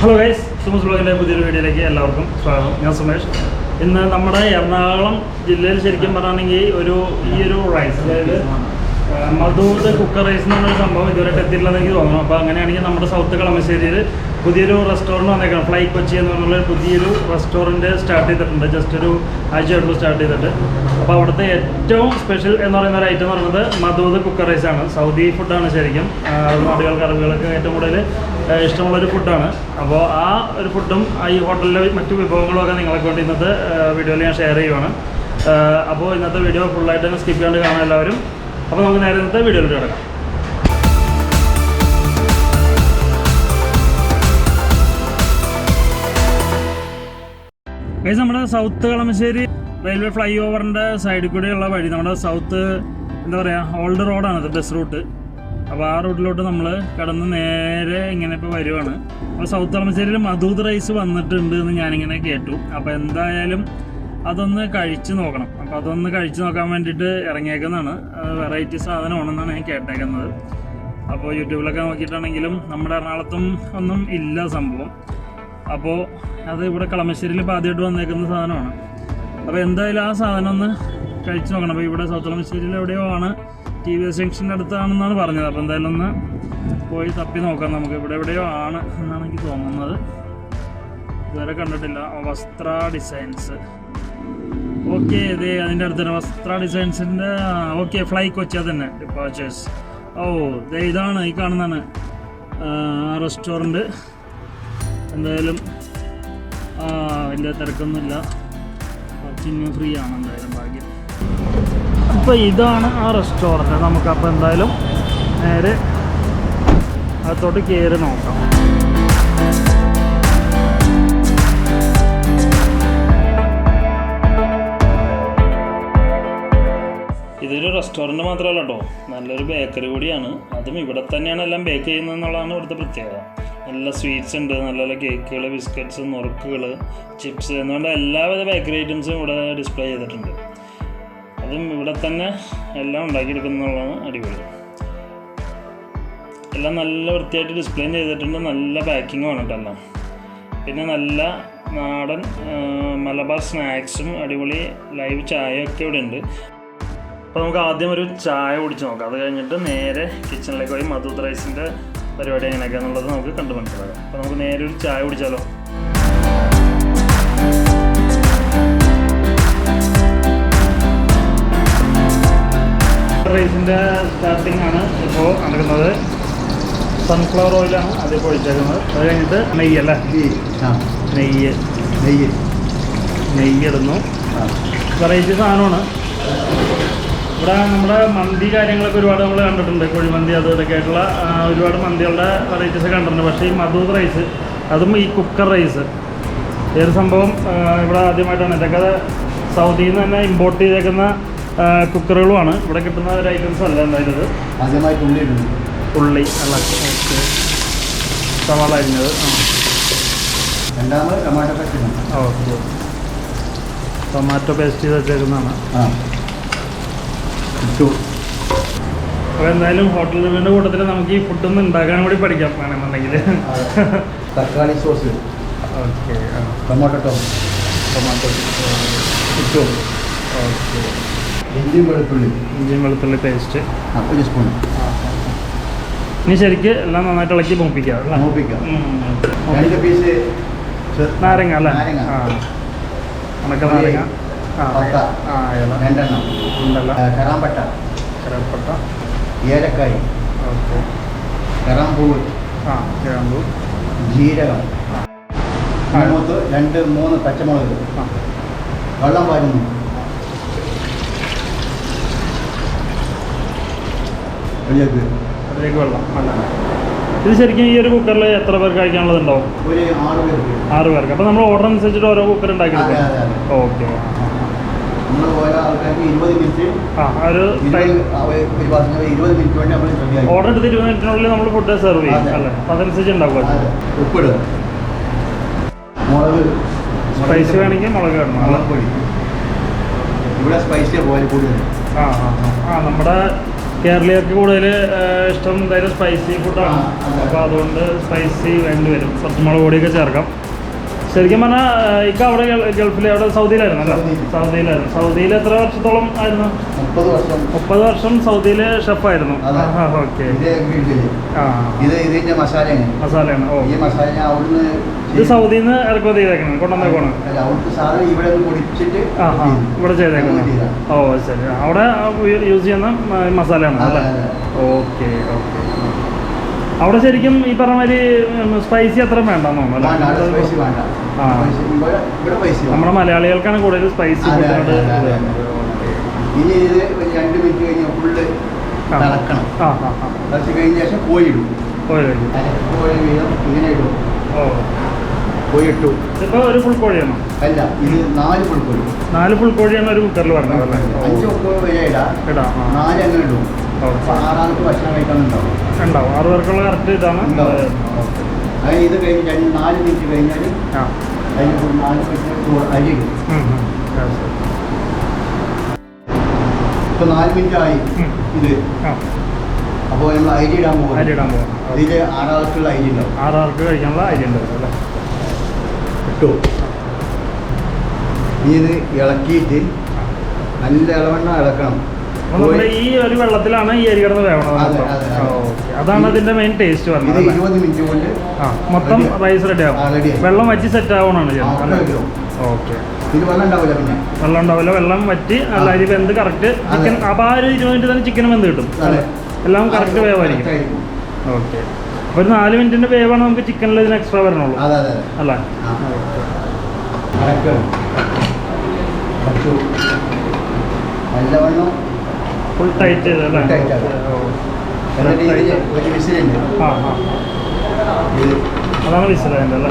Hello guys, Sumus vlogന്റെ പുതിയൊരു വീഡിയോയിലേക്ക് എല്ലാവർക്കും സ്വാഗതം. ഞാൻ സുമേഷ്. ഇന്ന് നമ്മുടെ എറണാകുളം ജില്ലയിൽ ശരിക്കും പറയുകയാണെങ്കിൽ ഈ ഒരു റൈസ്, അതായത് മധൂത്ത് കുക്കർ റൈസ് എന്ന് പറഞ്ഞൊരു സംഭവം ഇതുവരെ എത്തിയിട്ടില്ലെന്ന് എനിക്ക് തോന്നുന്നു. അപ്പോൾ അങ്ങനെയാണെങ്കിൽ നമ്മുടെ സൗത്ത് കളമശ്ശേരിയിൽ പുതിയൊരു റെസ്റ്റോറൻറ്റ് വന്നേക്കണം. ഫ്ലൈ കൊച്ചി എന്ന് പറഞ്ഞുള്ള പുതിയൊരു റെസ്റ്റോറൻറ്റ് സ്റ്റാർട്ട് ചെയ്തിട്ടുണ്ട്. ജസ്റ്റ് ഒരു ആഴ്ചയായിട്ടുള്ളൂ സ്റ്റാർട്ട് ചെയ്തിട്ട്. അപ്പോൾ അവിടുത്തെ ഏറ്റവും സ്പെഷ്യൽ എന്ന് പറയുന്ന ഒരു ഐറ്റം എന്ന് പറയുന്നത് മധൂത്ത് കുക്കർ റൈസാണ്. സൗദി ഫുഡാണ് ശരിക്കും. നാടുകൾക്ക് അറബികൾക്ക് ഏറ്റവും കൂടുതൽ ഇഷ്ടമുള്ളൊരു ഫുഡാണ്. അപ്പോൾ ആ ഒരു ഫുഡും ഈ ഹോട്ടലിലെ മറ്റു വിഭവങ്ങളുമൊക്കെ നിങ്ങൾക്ക് വേണ്ടി ഇന്നത്തെ വീഡിയോയിൽ ഞാൻ ഷെയർ ചെയ്യുവാണ്. അപ്പോൾ ഇന്നത്തെ വീഡിയോ ഫുള്ളായിട്ട് തന്നെ സ്കിപ്പ് ചെയ്യാണ്ട് കാണാം എല്ലാവരും. അപ്പോൾ നമുക്ക് നേരെ ഇന്നത്തെ വീഡിയോയിലോട്ട് കിടക്കാം. ഗൈസ്, നമ്മുടെ സൗത്ത് കളമശ്ശേരി റെയിൽവേ ഫ്ലൈ ഓവറിൻ്റെ സൈഡിൽ കൂടെയുള്ള വഴി, നമ്മുടെ സൗത്ത് എന്താ പറയുക, ഓൾഡ് റോഡാണത്, ബസ് റൂട്ട്. അപ്പോൾ ആ റൂട്ടിലോട്ട് നമ്മൾ കടന്ന് നേരെ ഇങ്ങനെ ഇപ്പോൾ വരുവാണ്. അപ്പോൾ സൗത്ത് കളമശ്ശേരിയിൽ മധൂത്ത് റൈസ് വന്നിട്ടുണ്ട് എന്ന് ഞാനിങ്ങനെ കേട്ടു. അപ്പോൾ എന്തായാലും അതൊന്ന് കഴിച്ച് നോക്കണം. അപ്പോൾ അതൊന്ന് കഴിച്ച് നോക്കാൻ വേണ്ടിയിട്ട് ഇറങ്ങിയേക്കുന്നതാണ്. വെറൈറ്റി സാധനമാണെന്നാണ് ഞാൻ കേട്ടേക്കുന്നത്. അപ്പോൾ യൂട്യൂബിലൊക്കെ നോക്കിയിട്ടാണെങ്കിലും നമ്മുടെ എറണാകുളത്തും ഒന്നും ഇല്ല സംഭവം. അപ്പോൾ അത് ഇവിടെ കളമശ്ശേരിയിൽ ഇപ്പോൾ ആദ്യമായിട്ട് വന്നേക്കുന്ന സാധനമാണ്. അപ്പോൾ എന്തായാലും ആ സാധനം ഒന്ന് കഴിച്ച് നോക്കണം. അപ്പോൾ ഇവിടെ സൗത്ത് കളമശ്ശേരിയിൽ എവിടെയോ ആണ്, TV ജംഗ്ഷൻ്റെ അടുത്താണെന്നാണ് പറഞ്ഞത്. അപ്പോൾ എന്തായാലും ഒന്ന് പോയി തപ്പി നോക്കാം നമുക്ക്. ഇവിടെ എവിടെയോ ആണ് എന്നാണ് എനിക്ക് തോന്നുന്നത്. ഇതുവരെ കണ്ടിട്ടില്ല. വസ്ത്ര ഡിസൈൻസ്, ഓക്കെ, ഇതേ അതിൻ്റെ അടുത്ത് തന്നെ വസ്ത്ര ഡിസൈൻസിൻ്റെ. ഓക്കെ, ഫ്ലൈ കൊച്ചി തന്നെ ഡിപ്പാച്ചേഴ്സ്. ഇതാണ് ഈ കാണുന്നതാണ് റെസ്റ്റോറൻറ്റ്. എന്തായാലും വലിയ തിരക്കൊന്നുമില്ല, പാർക്കിങ് ഫ്രീ ആണ്. എന്തായാലും ഭാഗ്യം. അപ്പോൾ ഇതാണ് ആ റെസ്റ്റോറൻറ്റ്. നമുക്കപ്പോൾ എന്തായാലും നേരെ അകത്തോട്ട് കയറി നോക്കാം. ഇതൊരു റെസ്റ്റോറൻറ്റ് മാത്രമല്ല കേട്ടോ, നല്ലൊരു ബേക്കറി കൂടിയാണ്. അതും ഇവിടെ തന്നെയാണ് എല്ലാം ബേക്ക് ചെയ്യുന്നത് എന്നുള്ളതാണ് ഇവിടുത്തെ പ്രത്യേകത. നല്ല സ്വീറ്റ്സ് ഉണ്ട്, നല്ല നല്ല കേക്കുകൾ, ബിസ്ക്കറ്റ്സ്, നുറുക്കുകൾ, ചിപ്സ് എന്നുകൊണ്ട് എല്ലാവിധ ബേക്കറി ഐറ്റംസും ഇവിടെ ഡിസ്പ്ലേ ചെയ്തിട്ടുണ്ട്. അതും ഇവിടെ തന്നെ എല്ലാം ഉണ്ടാക്കിയെടുക്കുന്നതാണ് അടിപൊളി. എല്ലാം നല്ല വൃത്തിയായിട്ട് ഡിസ്പ്ലേ ചെയ്തിട്ടുണ്ട്. നല്ല പാക്കിങ്ങുമാണ് കേട്ടോ എല്ലാം. പിന്നെ നല്ല നാടൻ മലബാർ സ്നാക്സും അടിപൊളി ലൈവ് ചായയൊക്കെ ഇവിടെ ഉണ്ട്. അപ്പോൾ നമുക്ക് ആദ്യം ഒരു ചായ കുടിച്ച് നോക്കാം. അത് കഴിഞ്ഞിട്ട് നേരെ കിച്ചണിലേക്ക് പോയി മധൂത്ത് റൈസിൻ്റെ പരിപാടി എങ്ങനെയൊക്കെയാണെന്നുള്ളത് നമുക്ക് കണ്ടു മനസ്സിലാക്കാം. അപ്പോൾ നമുക്ക് നേരെ ഒരു ചായ കുടിച്ചാലോ. റൈസിൻ്റെ സ്റ്റാർട്ടിംഗ് ആണ് ഇപ്പോൾ നടക്കുന്നത്. സൺഫ്ലവർ ഓയിലാണ് അതിപ്പോൾ ഒഴിച്ചേക്കുന്നത്. അത് കഴിഞ്ഞിട്ട് നെയ്യല്ലേ, നെയ്യിടുന്നു. വെറൈറ്റി സാധനമാണ്. ഇവിടെ നമ്മുടെ മന്തി കാര്യങ്ങളൊക്കെ ഒരുപാട് നമ്മൾ കണ്ടിട്ടുണ്ട്. കുഴിമന്തി അത് ഇതൊക്കെ ആയിട്ടുള്ള ഒരുപാട് മന്തികളുടെ വെറൈറ്റീസ് കണ്ടിട്ടുണ്ട്. പക്ഷേ ഈ മധൂത്ത് റൈസ്, അതും ഈ കുക്കർ റൈസ്, ഈ ഒരു സംഭവം ഇവിടെ ആദ്യമായിട്ടാണ്. ഇതൊക്കെ സൗദിയിൽ നിന്ന് തന്നെ ഇമ്പോർട്ട് ചെയ്തേക്കുന്ന കുക്കറുകളുമാണ്. ഇവിടെ കിട്ടുന്ന ഒരു ഐറ്റംസ് അല്ല. എന്തായാലും ഇത് ആദ്യമായിട്ട് ഉള്ളി അല്ല, സവാള അരിഞ്ഞത്. ഓക്കെ, ടൊമാറ്റോ പേസ്റ്റ് ചെയ്ത് വെച്ചേക്കുന്നതാണ്. അപ്പോൾ എന്തായാലും ഹോട്ടൽ റിവ്യൂവിൻ്റെ കൂട്ടത്തിൽ നമുക്ക് ഈ ഫുഡൊന്നും ഉണ്ടാക്കാൻ കൂടി പഠിക്കാം വേണമെന്നുണ്ടെങ്കിൽ. തക്കാളി സോസ്, ഓക്കെ, ടൊമാറ്റോ ഓക്കെ, ഇഞ്ചിയും വെളുത്തുള്ളി പേസ്റ്റ് 1 സ്പൂൺ. ഇനി ശരിക്ക് എല്ലാം നന്നായിട്ട് ഇളക്കി മൂപ്പിക്കാം. 2 പീസ് നാരങ്ങ അല്ലേ? ഉണക്ക നാരങ്ങ, 2 ഉണ്ടല്ലോ, കറാമ്പട്ട, ഏലക്കായ്, ഓക്കെ, കറാമ്പൂവ്, ഗ്രാമ്പൂ, ജീരകം, 2-3 പച്ചമുളക്, വെള്ളം വാരുന്നു. അതിലേക്ക് വെള്ളം. ഇത് ശരിക്കും ഈ ഒരു കുക്കറിൽ എത്ര പേർക്ക് കഴിക്കാനുള്ളതുണ്ടാവും? ഒരു 6 പേർക്ക്. അപ്പോൾ നമ്മൾ ഓർഡർ അനുസരിച്ചിട്ട് ഓരോ കുക്കർ ഉണ്ടാക്കിയെടുക്കും. ഓക്കെ, ഓർഡർ എടുത്ത് 20 മിനിറ്റിനുള്ളിൽ നമ്മൾ ഫുഡ് സെർവ് ചെയ്യും അല്ലേ? അതനുസരിച്ച് ഉണ്ടാക്കുക. ഉപ്പിടുക, മുളക്, സ്പൈസി വേണമെങ്കിൽ മുളക് ഇടണം. ഇവിടെ സ്പൈസി പോലെ കൂടുതൽ. നമ്മുടെ കേരളീയർക്ക് കൂടുതൽ ഇഷ്ടം എന്തായാലും സ്പൈസി ഫുഡാണ്. അപ്പോൾ അതുകൊണ്ട് സ്പൈസി വേണ്ടി വരും. കുറച്ച് മുളക് പൊടിയൊക്കെ ചേർക്കാം. ശരിക്കും പറഞ്ഞാൽ ഇക്ക അവിടെ ഗൾഫിൽ അവിടെ സൗദിയിലായിരുന്നു അല്ല? സൗദിയിലായിരുന്നു. സൗദിയിൽ എത്ര വർഷത്തോളം ആയിരുന്നു? 30 വർഷം സൗദിയിൽ ഷെഫായിരുന്നു. ഓക്കെ. മസാലയാണ്. ഓ, ഇത് സൗദിയിൽ നിന്ന് ഇറക്കുമതി ചെയ്തേക്കണം, കൊണ്ടുവന്നേക്കണം. ഇവിടെ ചെയ്തേക്കുന്നത്. ഓ ശരി. അവിടെ യൂസ് ചെയ്യുന്ന മസാലയാണ് അല്ലേ? Okay okay. അവിടെ ശരിക്കും ഈ പറഞ്ഞ മാതിരി സ്പൈസി അത്ര വേണ്ടെന്ന് തോന്നുന്നു അല്ലേ? ആ, നമ്മുടെ മലയാളികൾക്കാണ് കൂടുതൽ സ്പൈസി ഫുഡിനോട്. ഇതിപ്പോ ഒരു ഫുൾ കോഴിയാണോ? അല്ല, ഇത് 4 ഫുൾ കോഴി. 4 ഫുൾ കോഴിയാണ് ഒരു കുക്കറിൽ പറഞ്ഞത് അല്ലേ? 5 ഇടാം, 4 അങ്ങനെ ഇടും. 6 ആൾക്ക് ഭക്ഷണം കഴിക്കാനുണ്ടാവും. 6 പേർക്കുള്ള കറക്റ്റ് ഇതാണ്. അത് ഇത് കഴിഞ്ഞ് 4 മിനിറ്റ് കഴിഞ്ഞാൽ അതിന് 4 മിനിറ്റ് അരി ഇടും. ഇപ്പൊ 4 മിനിറ്റ് ആയി ഇത്. അപ്പോൾ നമ്മൾ അരി ഇടാൻ പോകും. ഇതിൽ 6 ആൾക്കുള്ള അരി ഉണ്ടാവും. 6 ആൾക്ക് കഴിക്കാനുള്ള അരി ഉണ്ടാവും അല്ലേ? ഇട്ടു. ഇത് ഇളക്കിയിട്ട് നല്ല ഇളവെണ്ണ ഇളക്കണം. നമ്മുടെ ഈ ഒരു വെള്ളത്തിലാണ് ഈ അരി കിടന്ന് വേവണത്. അതാണ് അതിന്റെ മെയിൻ ടേസ്റ്റ് പറഞ്ഞത്. 20 മിനിറ്റ് കൊണ്ട് മൊത്തം റൈസ് റെഡി ആവും. വെള്ളം വറ്റി സെറ്റ് ആവണാണ് ചെയ്യുന്നത്. ഓക്കെ. ഇത് വെള്ളം ഉണ്ടാവില്ല. പിന്നെ വെള്ളം ഉണ്ടാവില്ല. വെള്ളം വറ്റി അല്ല അരി വെന്ത് കറക്റ്റ് ചിക്കൻ. അപ്പോൾ ആ ഒരു 20 മിനിറ്റ് തന്നെ ചിക്കൻ വെന്ത് കിട്ടും. എല്ലാം കറക്റ്റ് വേവായിരിക്കും. ഓക്കെ. അപ്പോൾ ഒരു 4 മിനിറ്റിന്റെ വേവാണ് നമുക്ക് ചിക്കനിൽ ഇതിന് എക്സ്ട്രാ വരണുള്ളൂ അല്ലേ? നല്ലവണ്ണം ഫുൾ ടൈറ്റ് ചെയ്തല്ലേ? അതാണ് വിസിലതിൻ്റെ അല്ലേ?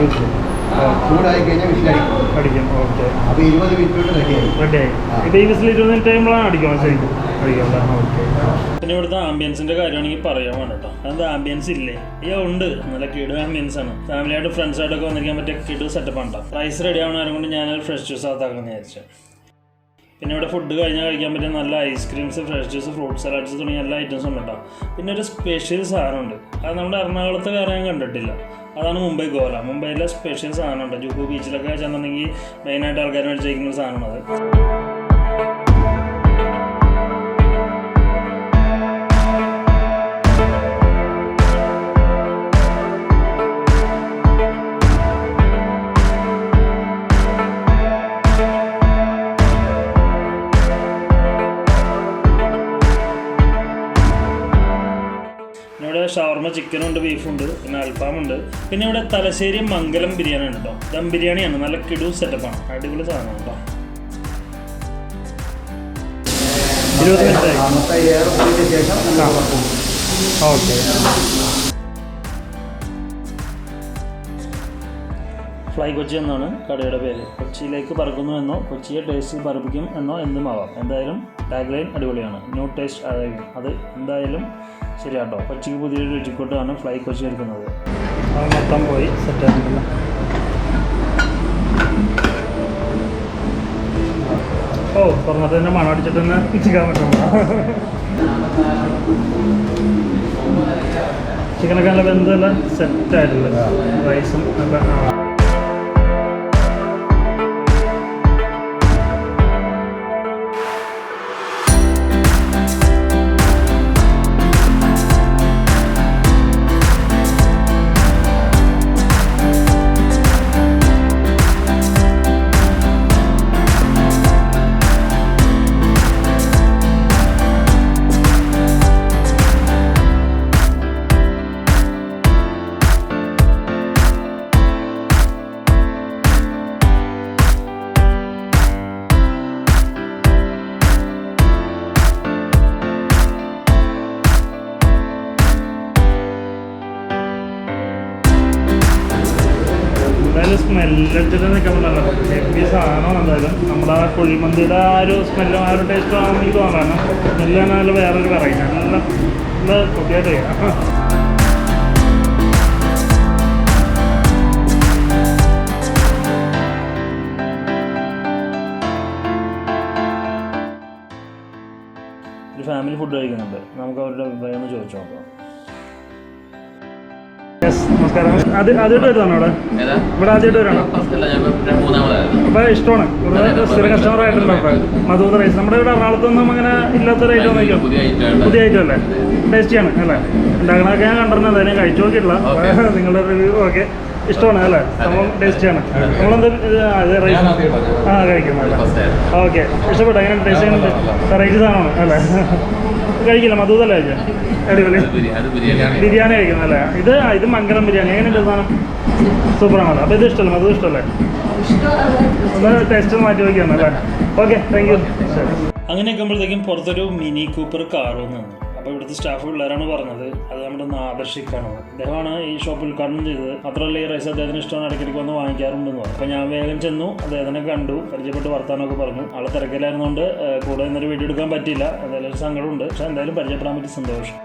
ചൂടായി കഴിഞ്ഞാൽ അടിക്കും. ഓക്കെ. അപ്പോൾ 20 മിനിറ്റ് റെഡിയായി. ഇപ്പോൾ ഈ വിസിൽ 20 മിനിറ്റ് കഴിയുമ്പോഴാണ് അടിക്കും. ശരിക്കും അടിക്കാം. ഓക്കെ. പിന്നെ ഇവിടുത്തെ ആംബിയൻസിൻ്റെ കാര്യമാണെങ്കിൽ പറയാൻ വേണ്ട കേട്ടോ. അതെന്താ ആംബിയൻസ് ഇല്ലേ? ഉണ്ട്, നല്ല കിടു ആംബിയൻസ് ആണ്. ഫാമിലിയായിട്ട് ഫ്രണ്ട്സായിട്ടൊക്കെ വന്നിരിക്കാൻ പറ്റിയ കിടു സെറ്റപ്പാണ് കേട്ടോ. റൈസ് റെഡി ആവണ കൊണ്ട് ഞാനൊരു ഫ്രഷ് ജ്യൂസ് ആക്കാമെന്ന് വിചാരിച്ചു. പിന്നെ ഇവിടെ ഫുഡ് കഴിഞ്ഞാൽ കഴിക്കാൻ പറ്റിയ നല്ല ice creams, fresh juice, fruit salads തുടങ്ങിയ എല്ലാ ഐറ്റംസും ഉണ്ട് കേട്ടോ. പിന്നെ ഒരു സ്പെഷ്യൽ സാധനമുണ്ട്. അത് നമ്മുടെ എറണാകുളത്ത് വേറെ ഞാൻ കണ്ടിട്ടില്ല. അതാണ് മുംബൈ ഗോല. മുംബൈയിലെ സ്പെഷ്യൽ സാധനമുണ്ട്. ജുഹു ബീച്ചിലൊക്കെ ചെന്നിട്ടുണ്ടെങ്കിൽ മെയിനായിട്ട് ആൾക്കാർ മേടിച്ചിരിക്കുന്ന ഒരു സാധനമാണ് അത്. ഇവിടെ ഷവർമ ചിക്കനുണ്ട്, ബീഫുണ്ട്, പിന്നെ അൽഫാമുണ്ട്. പിന്നെ ഇവിടെ തലശ്ശേരി മംഗലം ബിരിയാണി ഉണ്ട് കേട്ടോ. ദം ബിരിയാണിയാണ്. നല്ല കിടു സെറ്റപ്പാണ്. അടിപൊളി സാധനമാണ് കേട്ടോ. 20 മിനിറ്റ്. ഓക്കെ. ഫ്ലൈ കൊച്ചി എന്നാണ് കടയുടെ പേര്. കൊച്ചിയിലേക്ക് പറക്കുന്നു എന്നോ കൊച്ചിയെ ടേസ്റ്റിൽ പറപ്പിക്കും എന്നോ എന്തും ആവാം. എന്തായാലും ടാഗ് ലൈൻ അടിപൊളിയാണ്. ന്യൂ ടേസ്റ്റ് ആയിരിക്കും. അത് എന്തായാലും ശരിയാട്ടോ. കൊച്ചിക്ക് പുതിയൊരു രുചിക്കൂട്ടാണ് ഫ്ലൈ കൊച്ചി എടുക്കുന്നത്. അത് മൊത്തം പോയി സെറ്റാക്കില്ല. ഓ, തുറന്നിട്ട് തന്നെ മണം അടിച്ചിട്ട് തന്നെ ചിക്കൻ വെക്കണം. ചിക്കനൊക്കെ നല്ല വെന്തല്ല സെറ്റായിട്ടില്ല. റൈസും നല്ല സ്മെല്ലടിച്ചിട്ട് നിൽക്കാൻ പറ്റില്ല. ഹെവി സാധനമാണ്. എന്തായാലും നമ്മുടെ ആ കുഴിമന്തിയുടെ ആ ഒരു സ്മെല്ലും ആ ഒരു ടേസ്റ്റും ആണെന്ന് എനിക്ക് തോന്നാണ്. സ്മെല്ലാണ് നല്ല വേറൊരു വെറൈറ്റി. നല്ല നല്ല കുട്ടിയായിട്ട് ചെയ്യാം. ഒരു ഫാമിലി ഫുഡ് കഴിക്കുന്നുണ്ട്. നമുക്ക് അവരുടെ അഭിപ്രായം ഒന്ന് ചോദിച്ചു നോക്കാം. നമസ്കാരം. ആദ്യമായിട്ട് വരുന്നതാണോ ഇവിടെ? ഇവിടെ ആദ്യമായിട്ട് വരാണോ? അപ്പോൾ ഇഷ്ടമാണ്. ഇവിടെ സ്ഥിര കസ്റ്റമർ ആയിട്ടുണ്ടോ? മധൂത്ത് റൈസ് നമ്മുടെ ഇവിടെ എറണാകുളത്തൊന്നും അങ്ങനെ ഇല്ലാത്തൊരു ഐറ്റം നോക്കിയോ? പുതിയ ഐറ്റം അല്ലേ? ടേസ്റ്റിയാണ് അല്ലേ? ഉണ്ടാക്കണമൊക്കെ ഞാൻ കണ്ടിരുന്നത്, അതിനെ കഴിച്ചു നോക്കിയിട്ടില്ല. നിങ്ങളുടെ റിവ്യൂ ഓക്കെ, ഇഷ്ടമാണ് അല്ലേ? സംഭവം ടേസ്റ്റിയാണ്. നമ്മളെന്താ റൈസ് കഴിക്കുന്നത്? ഓക്കെ, ഇഷ്ടപ്പെട്ടു. എങ്ങനെ ടേസ്റ്റ് ചെയ്യുന്നുണ്ട്? വെറൈറ്റി സാധനമാണ് അല്ലേ? കഴിക്കില്ല, മധൂത്തല്ലേ കഴിക്കാം? അടിപൊളി ബിരിയാണി കഴിക്കുന്നത് അല്ലേ? ഇത് മങ്കലം ബിരിയാണി. എങ്ങനെയുണ്ട് സാധനം? സൂപ്പറാണല്ലോ. അപ്പോൾ ഇത് ഇഷ്ടമല്ലേ? മധു ഇഷ്ടമല്ലേ? ഒന്ന് ടേസ്റ്റ് മാറ്റി വയ്ക്കുകയാണ് അല്ലേ? Okay, thank you. അങ്ങനെ നിൽക്കുമ്പോഴത്തേക്കും പുറത്തൊരു മിനി കൂപ്പർ കാർ വന്നു. അപ്പോൾ ഇവിടുത്തെ സ്റ്റാഫ് പിള്ളേരാണ് പറഞ്ഞത് അത് നമ്മുടെ നാദർഷിക്കാണ്. അദ്ദേഹമാണ് ഈ ഷോപ്പ് ഉദ്ഘാടനം ചെയ്തത്. മാത്രമല്ല ഈ റൈസ് അദ്ദേഹത്തിന് ഇഷ്ടമാണ്, ഇടയ്ക്കിടയ്ക്ക് വന്ന് വാങ്ങിക്കാറുണ്ടെന്ന് പറഞ്ഞു. അപ്പോൾ ഞാൻ വേഗം ചെന്നു, അദ്ദേഹത്തിനെ കണ്ടു, പരിചയപ്പെട്ട് വർത്താനമൊക്കെ പറഞ്ഞു. ആളെ തിരക്കിലായിരുന്നുകൊണ്ട് കൂടെ നിന്നൊരു വീഡിയോ എടുക്കാൻ പറ്റിയില്ല. എന്തായാലും ഒരു സങ്കടമുണ്ട്, പക്ഷേ എന്തായാലും പരിചയപ്പെടാൻ പറ്റി സന്തോഷം.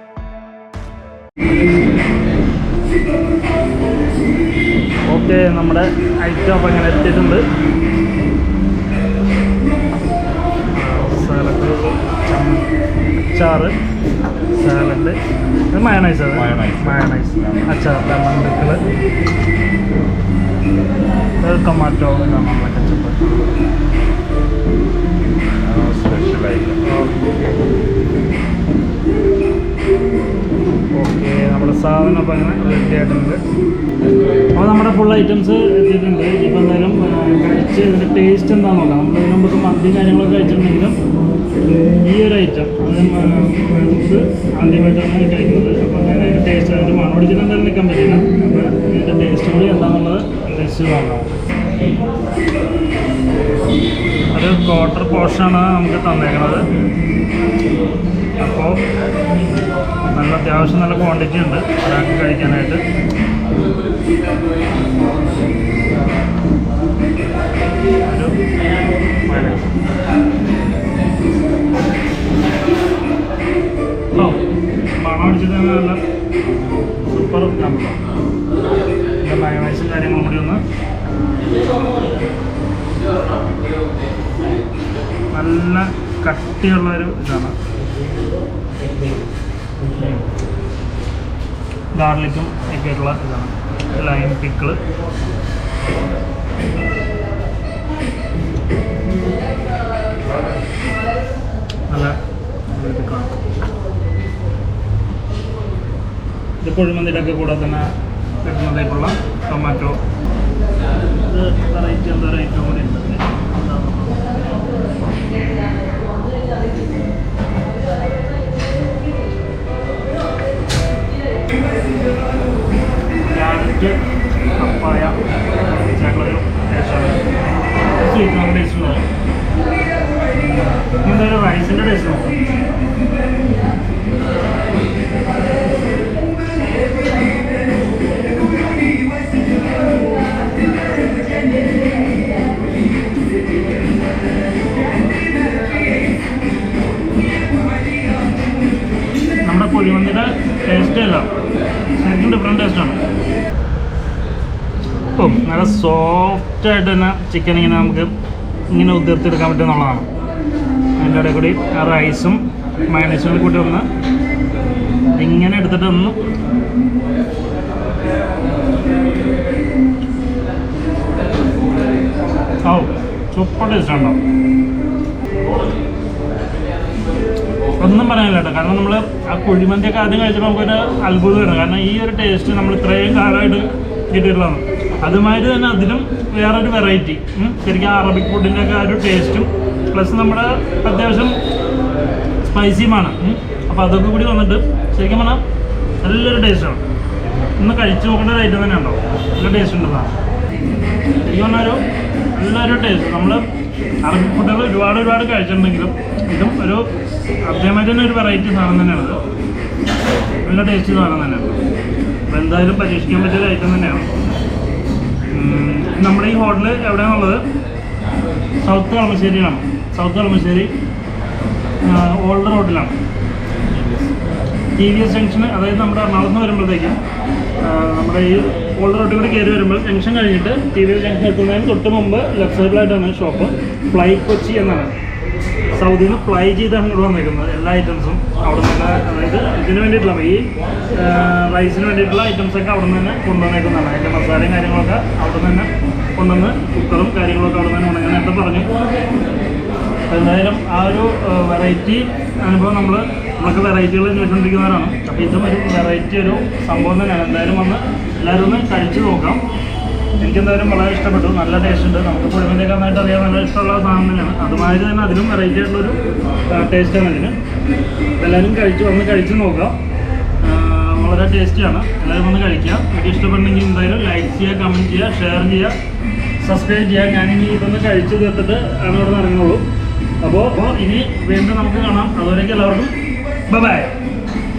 ഓക്കെ, നമ്മുടെ ഐറ്റം അപ്പം അങ്ങനെ എത്തിയിട്ടുണ്ട്. അച്ചാറ്, സാലഡ്, മയണൈസ്, അച്ചാർ, lemon pickle, tomato, ketchup. Okay, നമ്മുടെ സാധനം അപ്പം അങ്ങനെ റെഡി ആയിട്ടുണ്ട്. അപ്പോൾ നമ്മുടെ ഫുൾ ഐറ്റംസ് എത്തിയിട്ടുണ്ട്. ഇപ്പോൾ എന്തായാലും കഴിച്ച് ഇതിൻ്റെ ടേസ്റ്റ് എന്താണെന്ന് നോക്കാം. നമ്മൾ ഇതിന് മുമ്പ് മന്തി കാര്യങ്ങളൊക്കെ കഴിച്ചിട്ടുണ്ടെങ്കിലും ഈ ഒരു ഐറ്റം അത് ആദ്യമായിട്ടാണ് കഴിക്കുന്നത്. അപ്പോൾ അങ്ങനെ അതിൻ്റെ ടേസ്റ്റ് അതിൻ്റെ മണം പിടിച്ചിട്ട് എന്തായാലും നിൽക്കാൻ പറ്റില്ല. അപ്പോൾ ഇതിൻ്റെ ടേസ്റ്റ് കൂടി എന്താണെന്നുള്ളത് ടേസ്റ്റ് വാങ്ങാം. ഒരു ക്വാർട്ടർ പോർഷനാണ് നമുക്ക് തന്നേക്കുന്നത്. അപ്പോൾ നല്ല അത്യാവശ്യം നല്ല ക്വാണ്ടിറ്റി ഉണ്ട് ഒരാൾക്ക് കഴിക്കാനായിട്ട്. മണം അടിച്ചത് നല്ല സൂപ്പർ ഇതാണല്ലോ. പിന്നെ മയോണൈസും കാര്യങ്ങളും കൂടി ഒന്ന് നല്ല കട്ടിയുള്ളൊരു ഇതാണ്. ഗാർലിക്കും ഒക്കെ ആയിട്ടുള്ള ഇതാണ്. ലൈം പിക്കിള്, നല്ല ഇത് കുഴിമന്തിയിലൊക്കെ കൂടെ തന്നെ കിട്ടുന്ന ടൈപ്പുള്ള ടൊമാറ്റോ. ഇത് വെറൈറ്റി എന്താ ഐറ്റം കൂടി ഉണ്ട്. ക്യാരറ്റ്, പപ്പായ ചേട്ടൊരു ടേസ്റ്റാണ്. സ്വീറ്റ് നല്ല ടേസ്റ്റ് തോന്നും. എന്തായാലും റൈസിൻ്റെ ടേസ്റ്റ് നോക്കാം. നമ്മുടെ കുഴിമന്തിയുടെ ടേസ്റ്റേ അല്ല, ശരിക്കും ഡിഫറെൻറ്റ് ടേസ്റ്റാണ്. ഇപ്പം നല്ല സോഫ്റ്റായിട്ട് തന്നെ ചിക്കൻ ഇങ്ങനെ നമുക്ക് ഇങ്ങനെ ഉതിർത്തെടുക്കാൻ പറ്റുമെന്നുള്ളതാണ്. അതിൻ്റെ ഇടയിൽ കൂടി ആ റൈസും മയണൈസും കൂട്ടി ഒന്ന് ഇങ്ങനെ എടുത്തിട്ട് ഒന്ന് സൂപ്പർ ടേസ്റ്റ് ഉണ്ടോ? ഒന്നും പറയാനില്ല കേട്ടോ. കാരണം നമ്മൾ ആ കുഴിമന്തിയൊക്കെ ആദ്യം കഴിച്ചപ്പോൾ നമുക്കൊരു അത്ഭുതമായിരുന്നു. കാരണം ഈ ഒരു ടേസ്റ്റ് നമ്മൾ ഇത്രയും കാലമായിട്ട് കിട്ടിയിട്ടുള്ളതാണ്. അതുമാതിരി തന്നെ അതിലും വേറൊരു വെറൈറ്റി, ശരിക്കും അറബിക് ഫുഡിൻ്റെ ഒക്കെ ആ ഒരു ടേസ്റ്റും പ്ലസ് നമ്മുടെ അത്യാവശ്യം സ്പൈസിയുമാണ്. അപ്പോൾ അതൊക്കെ കൂടി വന്നിട്ട് ശരിക്കും പറഞ്ഞാൽ നല്ലൊരു ടേസ്റ്റാണ്. ഒന്ന് കഴിച്ച് നോക്കേണ്ട ഒരു ഐറ്റം തന്നെ ഉണ്ടോ? നല്ല ടേസ്റ്റ് ഉണ്ടെന്നാണ് ശരിക്കും പറഞ്ഞാൽ. നല്ലൊരു ടേസ്റ്റ്. നമ്മൾ അറബിക് ഫുഡുകൾ ഒരുപാട് കഴിച്ചിട്ടുണ്ടെങ്കിലും ഇതും ഒരു ആദ്യമായിട്ട് തന്നെ ഒരു വെറൈറ്റി സാധനം തന്നെയാണ്. നല്ല ടേസ്റ്റ് സാധനം തന്നെയാണ്. അപ്പോൾ എന്തായാലും പരീക്ഷിക്കാൻ പറ്റിയൊരു ഐറ്റം തന്നെയാണ്. നമ്മുടെ ഈ ഹോട്ടൽ എവിടെയാണുള്ളത്? സൗത്ത് കളമശ്ശേരിയിലാണ്. സൗത്ത് കളമശ്ശേരി ഓൾഡ് റോഡിലാണ്. TVS ജംഗ്ഷന്, അതായത് നമ്മുടെ എറണാകുളത്ത് നിന്ന് വരുമ്പോഴത്തേക്കും നമ്മുടെ ഈ ഓൾഡ് റോഡിൽ കൂടി കയറി വരുമ്പോൾ ജംഗ്ഷൻ കഴിഞ്ഞിട്ട് TVS ജംഗ്ഷൻ എത്തുന്നതിന് തൊട്ട് മുമ്പ് ലെഫ്റ്റ് സൈഡിലായിട്ടാണ് ഷോപ്പ്. ഫ്ലൈ കൊച്ചി എന്നാണ്. സൗദിയിൽ നിന്ന് ഫ്ലൈ ചെയ്താണ് ഇവിടെ വന്നേക്കുന്നത്. എല്ലാ ഐറ്റംസും അവിടെ നിന്ന്, അതായത് ഇതിന് വേണ്ടിയിട്ടുള്ള ഈ റൈസിന് വേണ്ടിയിട്ടുള്ള ഐറ്റംസൊക്കെ അവിടെ നിന്ന് തന്നെ കൊണ്ടുവന്നേക്കുന്നതാണ്. അതിൻ്റെ മസാലയും കാര്യങ്ങളൊക്കെ അവിടെ നിന്ന് തന്നെ കൊണ്ടുവന്ന് കുക്കറും കാര്യങ്ങളൊക്കെ അവിടെ നിന്ന് ഉണ്ടെങ്കിൽ നേരത്തെ പറഞ്ഞു. എന്തായാലും ആ ഒരു വെറൈറ്റി അനുഭവം നമ്മളൊക്കെ വെറൈറ്റികൾ ചോദിച്ചുകൊണ്ടിരിക്കുന്നവരാണ്. അപ്പോൾ ഇതും ഒരു വെറൈറ്റി ഒരു സംഭവം തന്നെയാണ്. എന്തായാലും വന്ന് എല്ലാവരും ഒന്ന് കഴിച്ച് നോക്കാം. എനിക്കെന്തായാലും വളരെ ഇഷ്ടപ്പെട്ടു. നല്ല ടേസ്റ്റ് ഉണ്ട്. നമുക്ക് കുഴമ്പേക്ക് നന്നായിട്ട് അറിയാൻ നല്ല ഇഷ്ടമുള്ള സാധനം തന്നെയാണ്. അതുമാതിരി തന്നെ അതിലും വെറൈറ്റി ആയിട്ടുള്ളൊരു ടേസ്റ്റാണ് ഇതിന്. എല്ലാവരും വന്ന് കഴിച്ച് നോക്കാം. വളരെ ടേസ്റ്റിയാണ്. എല്ലാവരും വന്ന് കഴിക്കുക. എനിക്ക് ഇഷ്ടപ്പെട്ടെങ്കിൽ എന്തായാലും ലൈക്ക് ചെയ്യുക, കമൻറ്റ് ചെയ്യുക, ഷെയർ ചെയ്യുക, സബ്സ്ക്രൈബ് ചെയ്യുക. ഞാനിനി ഇതൊന്ന് കഴിച്ച് തീർത്തിട്ട് ആണ് ഇവിടെ നിന്ന് ഇറങ്ങുള്ളൂ. അപ്പോൾ ഇനി വീണ്ടും നമുക്ക് കാണാം. അതുവരേക്കും എല്ലാവർക്കും ബൈ.